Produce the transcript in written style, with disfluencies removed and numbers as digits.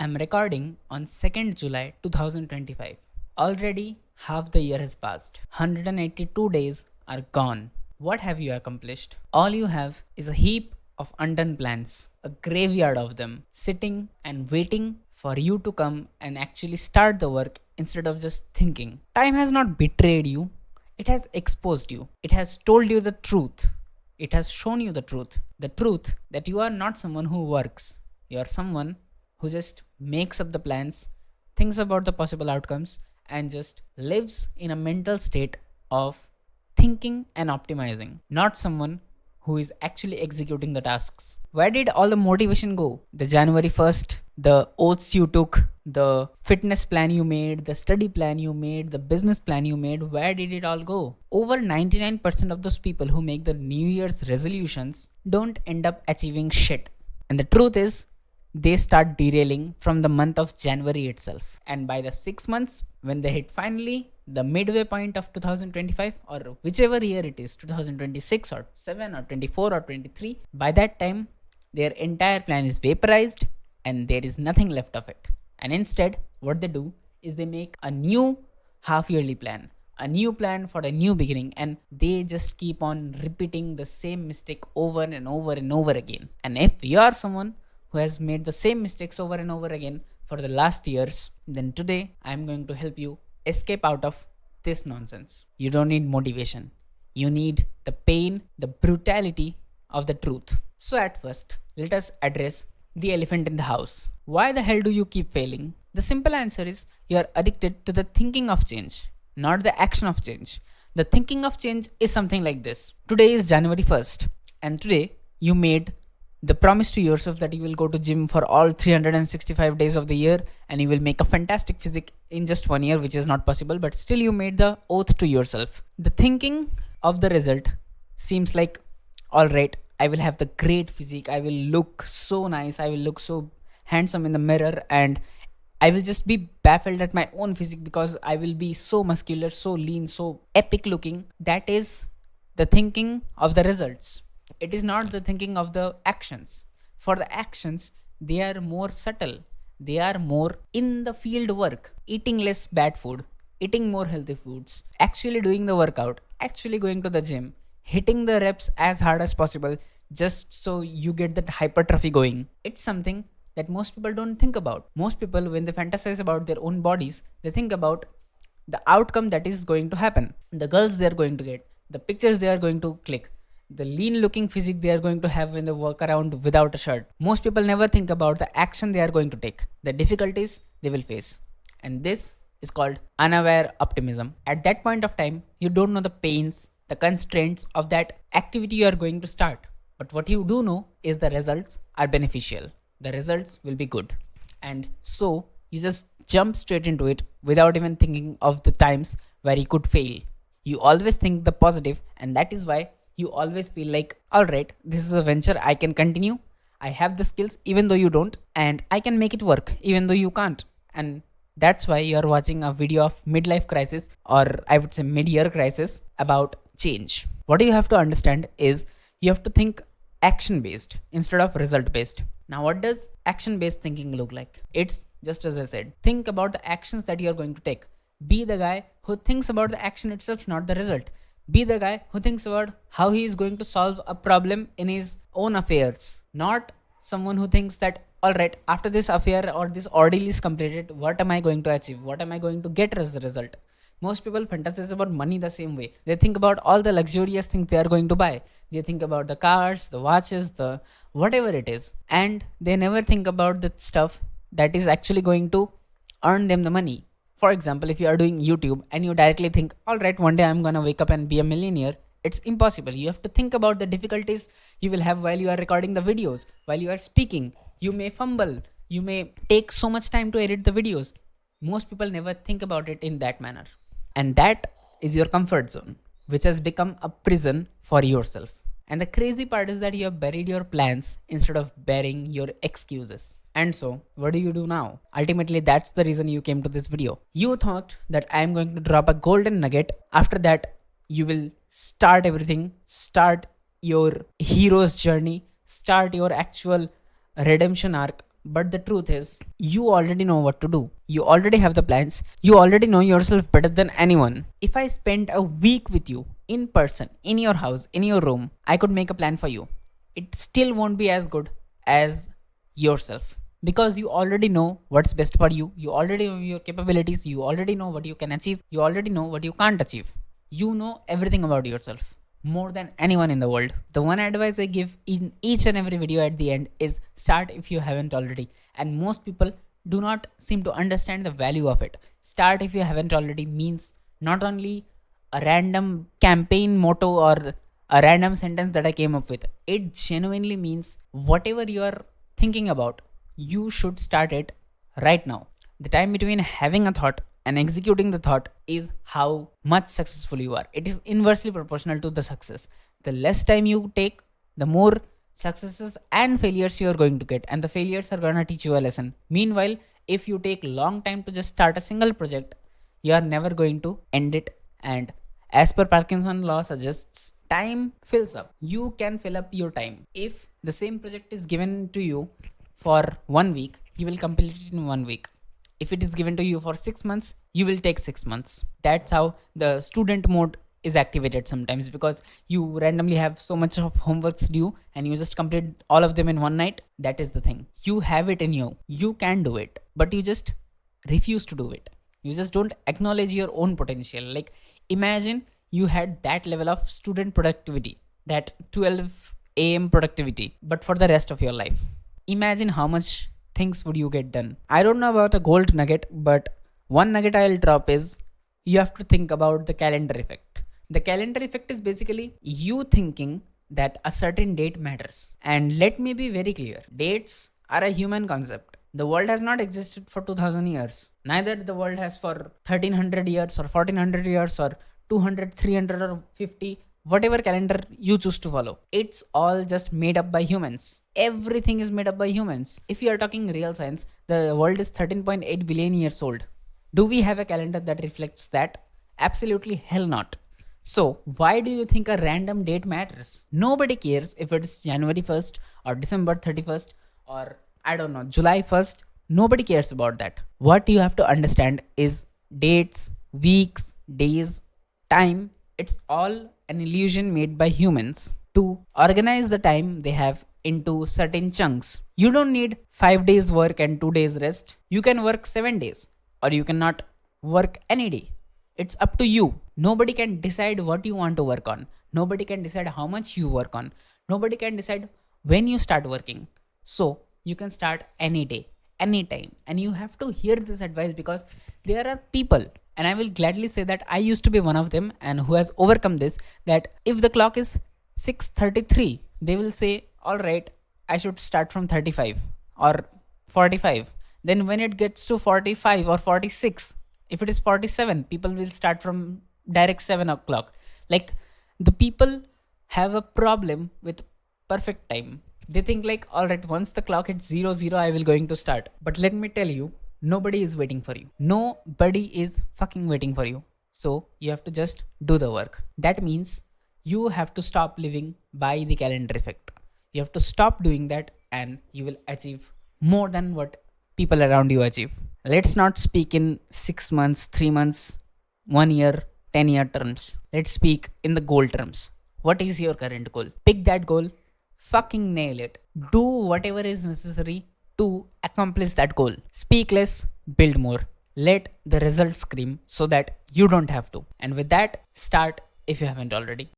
I'm recording on 2nd July 2025. Already half the year has passed. 182 days are gone. What have you accomplished? All you have is a heap of undone plans, a graveyard of them, sitting and waiting for you to come and actually start the work instead of just thinking. Time has not betrayed you, it has exposed you, it has told you the truth. It has shown you the truth that you are not someone who works. You are someone who just makes up the plans, thinks about the possible outcomes, and just lives in a mental state of thinking and optimizing, not someone who is actually executing the tasks. Where did all the motivation go? The January 1st, the oaths you took, the fitness plan you made, the study plan you made, the business plan you made, where did it all go? Over 99% of those people who make the New Year's resolutions don't end up achieving shit. And the truth is, they start derailing from the month of January itself. And by the 6 months, when they hit finally the midway point of 2025 or whichever year it is, 2026 or 7 or 24 or 23, by that time, their entire plan is vaporized and there is nothing left of it. And instead, what they do is they make a new half yearly plan, a new plan for a new beginning, and they just keep on repeating the same mistake over and over and over again. And if you are someone who has made the same mistakes over and over again for the last years, then today I am going to help you escape out of this nonsense. You don't need motivation. You need the pain, the brutality of the truth. So at first, let us address the elephant in the house. Why the hell do you keep failing? The simple answer is you are addicted to the thinking of change, not the action of change. The thinking of change is something like this. Today is January 1st, and today you made the promise to yourself that you will go to gym for all 365 days of the year and you will make a fantastic physique in just 1 year, which is not possible, but still you made the oath to yourself. The thinking of the result seems like, all right, I will have the great physique, I will look so nice, I will look so handsome in the mirror, and I will just be baffled at my own physique because I will be so muscular, so lean, so epic looking. That is the thinking of the results. It is not the thinking of the actions. For the actions, they are more subtle. They are more in the field work. Eating less bad food, eating more healthy foods, actually doing the workout, actually going to the gym, hitting the reps as hard as possible just so you get that hypertrophy going. It's something that most people don't think about. Most people, when they fantasize about their own bodies, they think about the outcome that is going to happen, the girls they are going to get, the pictures they are going to click, the lean looking physique they are going to have when they walk around without a shirt. Most people never think about the action they are going to take, the difficulties they will face. And this is called unaware optimism. At that point of time, you don't know the pains, the constraints of that activity you are going to start. But what you do know is the results are beneficial. The results will be good. And so you just jump straight into it without even thinking of the times where you could fail. You always think the positive, and that is why you always feel like, all right, this is a venture I can continue. I have the skills even though you don't, and I can make it work even though you can't. And that's why you are watching a video of midlife crisis, or I would say mid-year crisis, about change. What you have to understand is you have to think action based instead of result based. Now, what does action based thinking look like? It's just as I said, think about the actions that you are going to take. Be the guy who thinks about the action itself, not the result. Be the guy who thinks about how he is going to solve a problem in his own affairs, not someone who thinks that, all right, after this affair or this ordeal is completed, what am I going to achieve? What am I going to get as a result? Most people fantasize about money the same way. They think about all the luxurious things they are going to buy. They think about the cars, the watches, the whatever it is. And they never think about the stuff that is actually going to earn them the money. For example, if you are doing YouTube and you directly think, all right, one day I'm going to wake up and be a millionaire, it's impossible. You have to think about the difficulties you will have while you are recording the videos, while you are speaking. You may fumble. You may take so much time to edit the videos. Most people never think about it in that manner. And that is your comfort zone, which has become a prison for yourself. And the crazy part is that you have buried your plans instead of burying your excuses. And so, what do you do now? Ultimately, that's the reason you came to this video. You thought that I am going to drop a golden nugget. After that, you will start everything, start your hero's journey, start your actual redemption arc But the truth is, you already know what to do. You already have the plans. You already know yourself better than anyone. If I spent a week with you in person, in your house, in your room, I could make a plan for you. It still won't be as good as yourself, because you already know what's best for you. You already know your capabilities. You already know what you can achieve. You already know what you can't achieve. You know everything about yourself more than anyone in the world. The one advice I give in each and every video at the end is start if you haven't already. And most people do not seem to understand the value of it. Start if you haven't already means not only a random campaign motto or a random sentence that I came up with. It genuinely means whatever you are thinking about, you should start it right now. The time between having a thought and executing the thought is how much successful you are. It is inversely proportional to the success. The less time you take, the more successes and failures you are going to get, and the failures are going to teach you a lesson. Meanwhile, if you take long time to just start a single project, you are never going to end it. And as per Parkinson law suggests, time fills up. You can fill up your time. If the same project is given to you for 1 week, you will complete it in 1 week. If it is given to you for 6 months, you will take 6 months. That's how the student mode is activated sometimes, because you randomly have so much of homeworks due and you just complete all of them in one night. That is the thing. You have it in you. You can do it, but you just refuse to do it. You just don't acknowledge your own potential. Like, imagine you had that level of student productivity, that 12 a.m. productivity, but for the rest of your life. Imagine how much things would you get done. I don't know about a gold nugget, but one nugget I'll drop is you have to think about the calendar effect. The calendar effect is basically you thinking that a certain date matters. And let me be very clear, dates are a human concept. The world has not existed for 2000 years. Neither the world has for 1300 years or 1400 years or 200, 300 or 50, whatever calendar you choose to follow. It's all just made up by humans. Everything is made up by humans. If you are talking real science, the world is 13.8 billion years old. Do we have a calendar that reflects that? Absolutely hell not. So why do you think a random date matters? Nobody cares if it is January 1st or December 31st or I don't know, July 1st. Nobody cares about that. What you have to understand is dates, weeks, days, time. It's all an illusion made by humans to organize the time they have into certain chunks. You don't need 5 days work and 2 days rest. You can work 7 days, or you cannot work any day. It's up to you. Nobody can decide what you want to work on. Nobody can decide how much you work on. Nobody can decide when you start working. So you can start any day, anytime. And you have to hear this advice, because there are people, and I will gladly say that I used to be one of them and who has overcome this, that if the clock is 6:33, they will say, all right, I should start from 35 or 45. Then when it gets to 45 or 46, if it is 47, people will start from direct 7 o'clock. Like, the people have a problem with perfect time. They think like, all right, once the clock hits 00, I will going to start. But let me tell you, nobody is waiting for you. Nobody is fucking waiting for you. So you have to just do the work. That means you have to stop living by the calendar effect. You have to stop doing that, and you will achieve more than what people around you achieve. Let's not speak in 6 months, 3 months, 1 year, 10-year terms. Let's speak in the goal terms. What is your current goal? Pick that goal, fucking nail it. Do whatever is necessary to accomplish that goal. Speak less, build more. Let the results scream so that you don't have to. And with that, start if you haven't already.